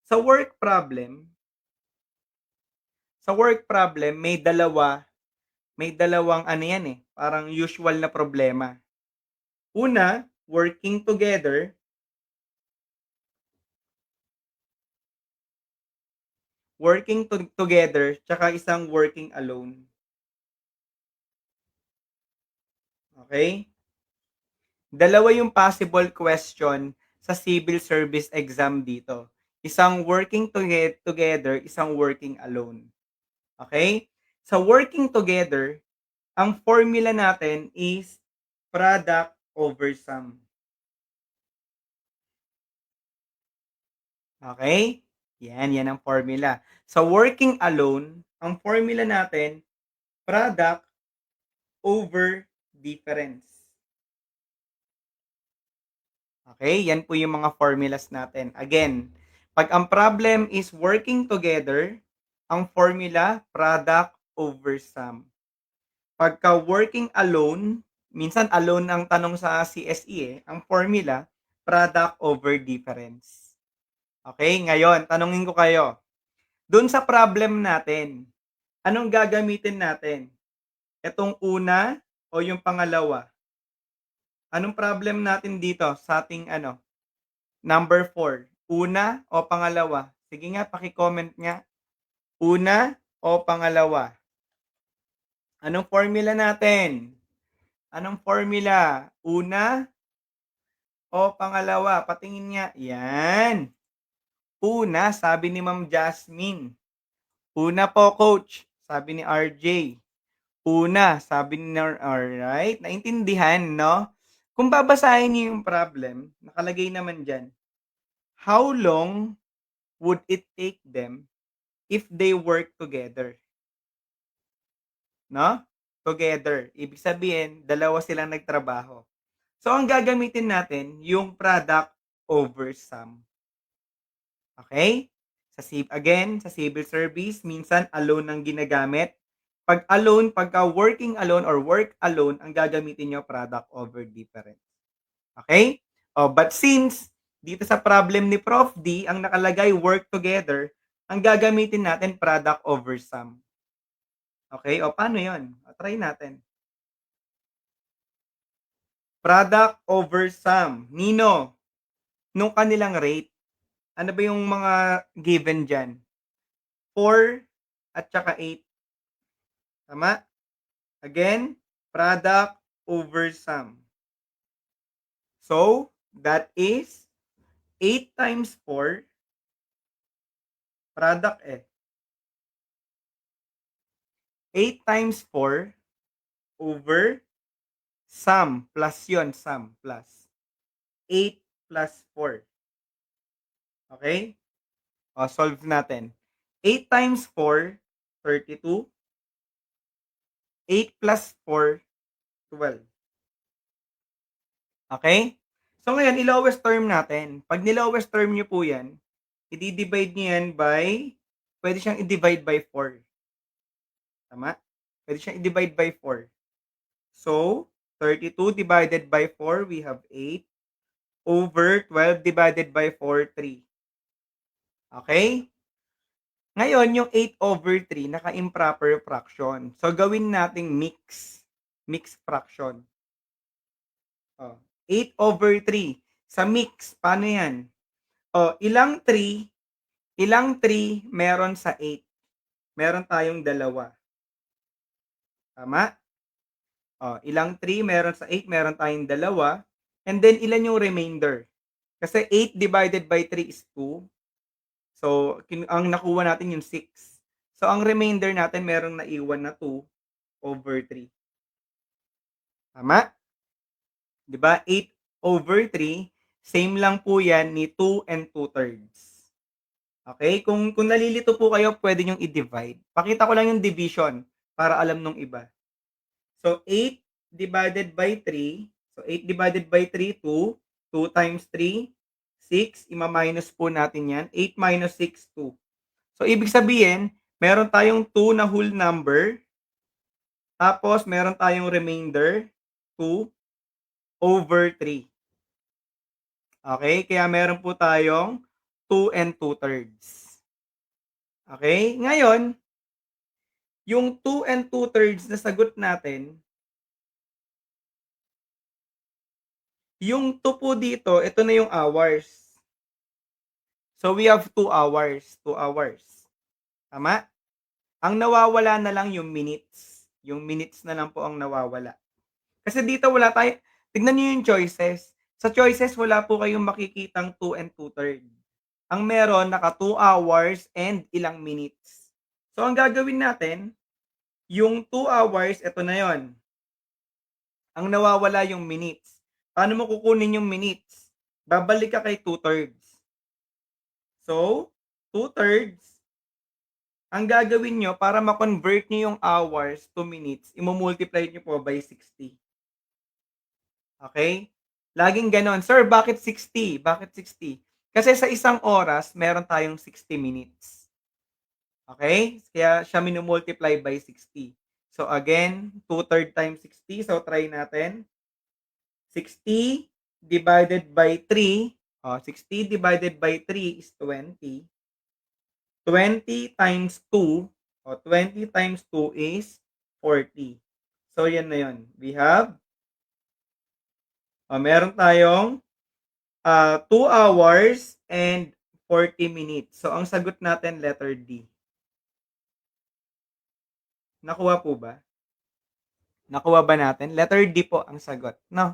Sa work problem sa work problem may dalawang ano yan, parang usual na problema. Una, working together tsaka isang working alone, okey? Dalawa yung possible question sa civil service exam dito. Isang working together, isang working alone, okey? Sa working together, ang formula natin is product over sum, okey? Yan ang formula. Sa working alone, ang formula natin product over difference. Okay, yan po yung mga formulas natin. Again, 'pag ang problem is working together, ang formula product over sum. Pagka working alone, minsan alone ang tanong sa CSE, ang formula product over difference. Okay, ngayon tanungin ko kayo, dun sa problem natin, anong gagamitin natin? Etong una o yung pangalawa? Anong problem natin dito sa ating number 4, una o pangalawa? Sige nga, paki-comment nga. Una o pangalawa? Anong formula natin? Anong formula? Una o pangalawa? Patingin nga. Yan. Una, sabi ni Ma'am Jasmine. Una po, coach, sabi ni RJ. Una, sabi ni alright, naintindihan, no? Kung babasahin niyo yung problem, nakalagay naman diyan, how long would it take them if they work together, 'no? Together, ibig sabihin dalawa silang nagtrabaho. So, ang gagamitin natin yung product over sum, okay? Sa civil service minsan alone ang ginagamit. 'Pag alone, pagka working alone or work alone, ang gagamitin niyo product over difference, okay? Oh, but since dito sa problem ni Prof. D ang nakalagay work together, ang gagamitin natin product over sum. Okay, o paano 'yun? Try natin. Product over sum. Nino, nung kanilang rate, ano ba yung mga given diyan? 4 at saka 8, tama? Again, product over sum. So, that is 8 times 4, product 8 times 4 over sum, plus 'yun, sum, plus 8 plus 4. Okay? O solve natin. 8 times 4, 32. 8 plus 4, 12. Okay? So ngayon i-lowest term natin. 'Pag ni-lowest term niyo po 'yan, idi-divide niyo 'yan by puwede siyang i-divide by 4, tama? Puwede siyang i-divide by 4. So, 32 divided by 4, we have 8 over 12 divided by 4, 3. Okay? Ngayon yung 8/3 naka-improper fraction. So gawin nating mix fraction. Oh, 8/3 sa mix, paano 'yan? Oh, ilang 3 meron sa 8? Meron tayong dalawa, tama? Oh, ilang 3 meron sa 8? Meron tayong dalawa, and then ilan yung remainder? Kasi 8 divided by 3 is 2. So, ang nakuha natin yung 6. So, ang remainder natin merong naiwan na 2/3, tama? 'Di ba, 8/3, same lang po 'yan ni 2 2/3. Okay, kung nalilito po kayo puwede niyong i-divide. Pakita ko lang yung division para alam nung iba. So, 8 divided by 3, so 8 divided by 3, 2. 2 times 3, 6. Ima-minus po natin 'yan. 8 minus 6, 2. So, ibig sabihin meron tayong 2 na whole number, tapos meron tayong remainder 2/3. Okay, kaya meron po tayong 2 and 2/3. Okay? Ngayon, yung 2 and 2/3 na sagot natin, yung 2 po dito, ito na yung hours. So, we have 2 hours, 2 hours. Tama? Ang nawawala na lang yung minutes. Yung minutes na lang po ang nawawala. Kasi dito wala tignan niyo yung choices. Sa choices wala po kayong makikitang 2 and 2/3. Ang meron naka 2 hours and ilang minutes. So, ang gagawin natin, yung 2 hours, eto na yon. Ang nawawala yung minutes. Paano mo kukunin yung minutes? Babalik ka kay 2/3. So, 2/3, ang gagawin niyo para ma-convert niyo yung hours to minutes, imo-multiply niyo po by 60. Okay? Laging gano'n, "Sir, bakit 60? Bakit 60?" Kasi sa isang oras meron tayong 60 minutes. Okay? Kaya siya mino-multiply by 60. So again, 2/3 times 60, so try natin. 60 divided by 3, 60 divided by 3 is 20. 20 times 2, 20 times 2 is 40. So, yan na yun. We have, meron tayong 2 hours and 40 minutes. So, ang sagot natin, letter D. Nakuha po ba? Nakuha ba natin? Letter D po ang sagot, no?